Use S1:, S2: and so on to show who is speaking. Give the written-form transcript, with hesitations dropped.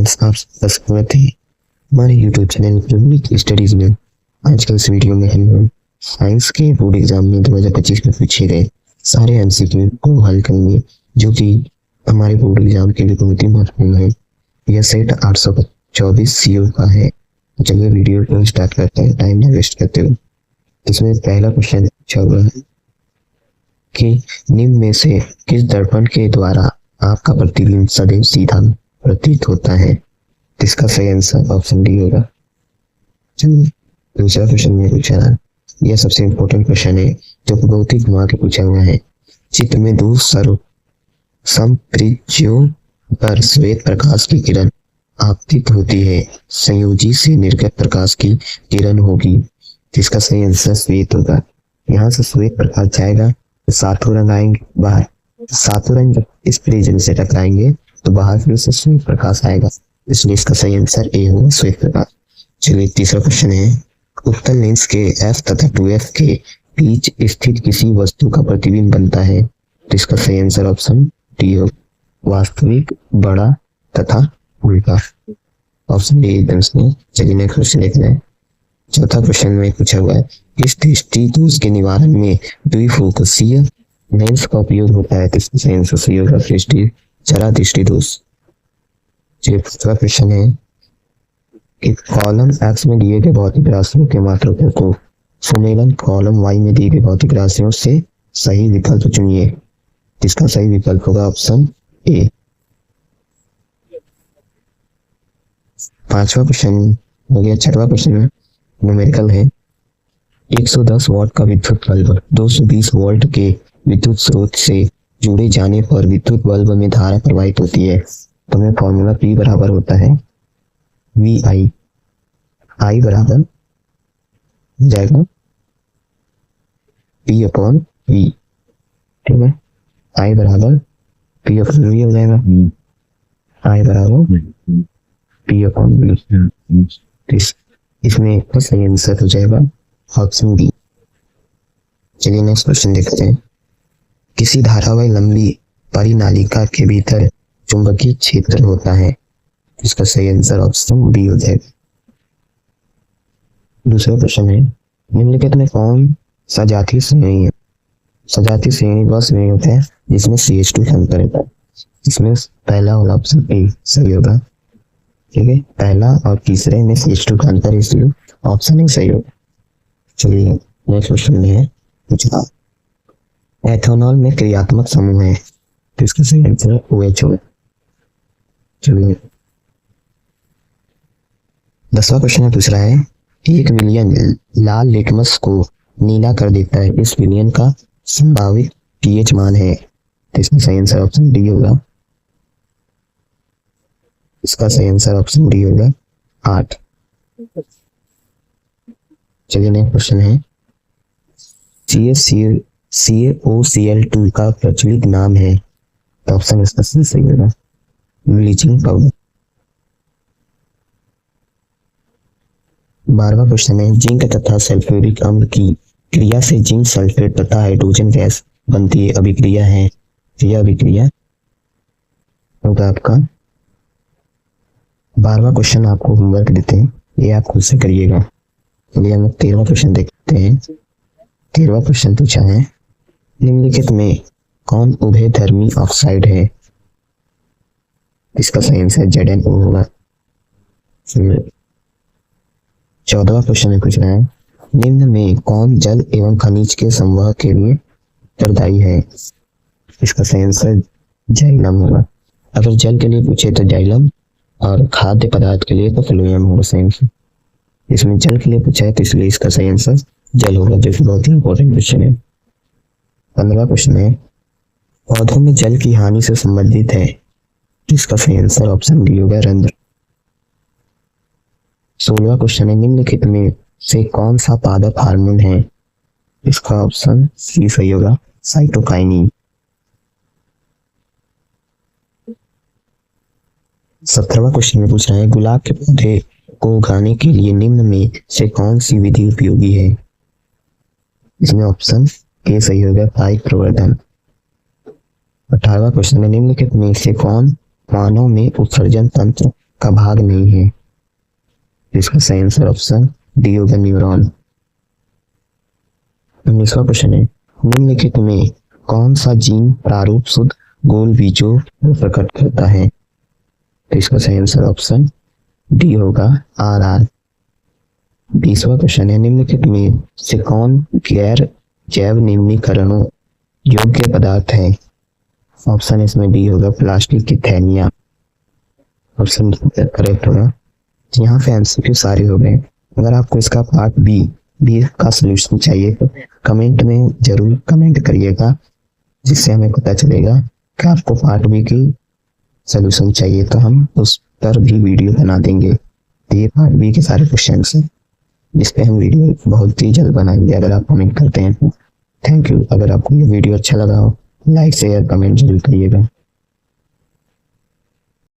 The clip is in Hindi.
S1: फ्रेंड्स, आप सबका स्वागत है हमारे यूट्यूब चैनल यूनिक स्टडीज में। आज के इस वीडियो में हम साइंस के बोर्ड एग्जाम में 2025 में पूछे गए सारे एमसीक्यू को हल करेंगे, जो कि हमारे बोर्ड एग्जाम के लिए बहुत ही महत्वपूर्ण है। यह सेट 824 CO का है। चलिए वीडियो को स्टार्ट करते हैं टाइम न वेस्ट करते हुए। इसमें पहला क्वेश्चन पूछा हुआ है कि निम्न में से किस दर्पण के द्वारा आपका प्रतिबिंब सदैव सीधा प्रतीत होता है? इसका सही आंसर ऑप्शन डी होगा। चलिए दूसरा क्वेश्चन में पूछा है, यह सबसे इम्पोर्टेंट क्वेश्चन है जो बहुत ही घुमा के पूछा हुआ है। चित्र में दो सर्व समप्रिज्यों पर श्वेत प्रकाश की किरण आपतित होती है, संयोजी से निर्गत प्रकाश की किरण होगी। इसका सही आंसर श्वेत होगा। यहाँ से श्वेत प्रकाश जाएगा तो सातों रंग आएंगे बाहर, सातों रंग जब इस प्रिज्म से टकराएंगे तो बाहर फिर से श्वेत प्रकाश आएगा, इसलिए इसका सही आंसर ए होगा, श्वेत प्रकाश। चलिए तीसरा क्वेश्चन है, उत्तल लेंस के f तथा 2f के बीच स्थित किसी वस्तु का प्रतिबिंब बनता है, तो इसका सही आंसर ऑप्शन डी होगा, वास्तविक, बड़ा तथा उल्टा। ऑप्शन डी एकदम सही। चलिए नेक्स्ट क्वेश्चन देखते हैं। चौथा क्वेश्चन में पूछा हुआ है, इस दृष्टि दोष के निवारण में द्विफोकसीय लेंस का उपयोग होता है, तो इसका सही आंसर सही होगा, दृष्टि चरा दृष्टि दोष। चलिए दूसरा क्वेश्चन है कि कॉलम एक्स में दिए गए भौतिक राशियों के मात्रकों को सुमेलन कॉलम वाई में दिए गए भौतिक राशियों से सही विकल्प चुनिए। इसका सही विकल्प होगा ऑप्शन ए। पांचवा क्वेश्चन हो गया। छठवां क्वेश्चन है न्यूमेरिकल है, 110 वॉट का विद्युत बल्ब 220 वोल्ट के विद्युत स्रोत से जुड़े जाने पर विद्युत बल्ब में धारा प्रवाहित होती है, तो हमें फॉर्मूला P बराबर होता है VI, I बराबर हो जाएगा P/V, ठीक है। I बराबर P/V हो जाएगा, I बराबर P/V। इसमें सही आंसर हो जाएगा ऑप्शन बी। चलिए नेक्स्ट क्वेश्चन देखते हैं। किसी धारावाही लंबी परिनालिका के भीतर चुंबकीय क्षेत्र होता है, इसका सही आंसर ऑप्शन बी हो जाएगा। दूसरा क्वेश्चन है, निम्नलिखित में कौन सजातीय श्रेणी है? सजातीय श्रेणी वह श्रेणी होता है जिसमें CH2 अंतर रहता है, इसमें पहला वाला ऑप्शन ए सही होगा, ठीक है। पहला और तीसरे में CH2 का अंतर, इसलिए ऑप्शन ए सही होगा। चलिए नेक्स्ट क्वेश्चन में है पूछा, एथेनॉल में क्रियात्मक समूह है, तो इसका सही आंसर OH होगा। चलिए 10वां क्वेश्चन है, दूसरा है, 1 मिलियन लाल लिटमस को नीला कर देता है, इस विलयन का संभावित pH मान है, तो इसमें सही आंसर ऑप्शन डी होगा। इसका सही आंसर ऑप्शन डी होगा 8। चलिए नेक्स्ट क्वेश्चन है, CaOCl2 का प्रचलित नाम है, तो ऑप्शन इसका सही होगा ब्लीचिंग पाउडर। 12वां क्वेश्चन है, जिंक तथा सल्फ्यूरिक अम्ल की क्रिया से जिंक सल्फेट तथा हाइड्रोजन गैस बनती है, अभिक्रिया है, यह अभिक्रिया होगा आपका। 12वां क्वेश्चन आपको होमवर्क देते हैं, ये आप खुद से करिएगा। चलिए हम 13वां क्वेश्चन देखते हैं। 13वां क्वेश्चन पूछा है, निम्नलिखित में कौन उभयधर्मी ऑक्साइड है? इसका सही आंसर ZnO होगा। 14वां क्वेश्चन पूछ रहा है, निम्न में कौन जल एवं खनिज के संवहन के लिए उत्तरदायी है? इसका सही आंसर जाइलम होगा। अगर जल के लिए पूछे तो जाइलम, और खाद्य पदार्थ के लिए तो फ्लोएम होगा सही आंसर। इसमें जल के लिए पूछा है तो इसलिए इसका सही आंसर जल होगा, जो कि बहुत ही इंपॉर्टेंट क्वेश्चन है। 15वां क्वेश्चन है, पौधों में जल की हानि से संबंधित है, इसका सही आंसर ऑप्शन डी होगा, रंध्र। 16वां क्वेश्चन है, निम्नलिखित में से कौन सा पादप हार्मोन है? इसका ऑप्शन सी सही होगा, साइटोकाइनिन। 17वां क्वेश्चन में पूछ रहा है, गुलाब के पौधे को उगाने के लिए निम्न में से कौन सी विधि उपयोगी है? इसमें ऑप्शन ए सही होगा, पाइक प्रवर्धन। 18वां क्वेश्चन है, निम्नलिखित में से कौन मानव में उत्सर्जन तंत्र का भाग नहीं है। इसका सही आंसर ऑप्शन डी होगा, न्यूरॉन। 19वां क्वेश्चन है, निम्नलिखित में कौन सा जीन प्रारूप शुद्ध गोल बीजों को प्रकट करता है? तो इसका सही आंसर ऑप्शन डी होगा, RR। 20वां क्वेश्चन है, निम्नलिखित में से कौन गैर जैव निम्नीकरणों योग्य पदार्थ है? ऑप्शन इसमें डी होगा, प्लास्टिक की थैलियां। ऑप्शन करेक्ट होगा। यहाँ पे एमसीक्यू सारे हो गए। अगर आपको इसका पार्ट बी का सोल्यूशन चाहिए तो कमेंट में जरूर कमेंट करिएगा, जिससे हमें पता चलेगा कि आपको पार्ट बी की सोल्यूशन चाहिए, तो हम उस पर भी वीडियो बना देंगे। तो ये पार्ट बी के सारे क्वेश्चन हैं, जिस पे हम वीडियो बहुत ही जल्द बनाएंगे अगर आप कमेंट करते हैं तो। Thank you. अगर आपको ये वीडियो अच्छा लगा हो लाइक शेयर कमेंट जरूर करिएगा।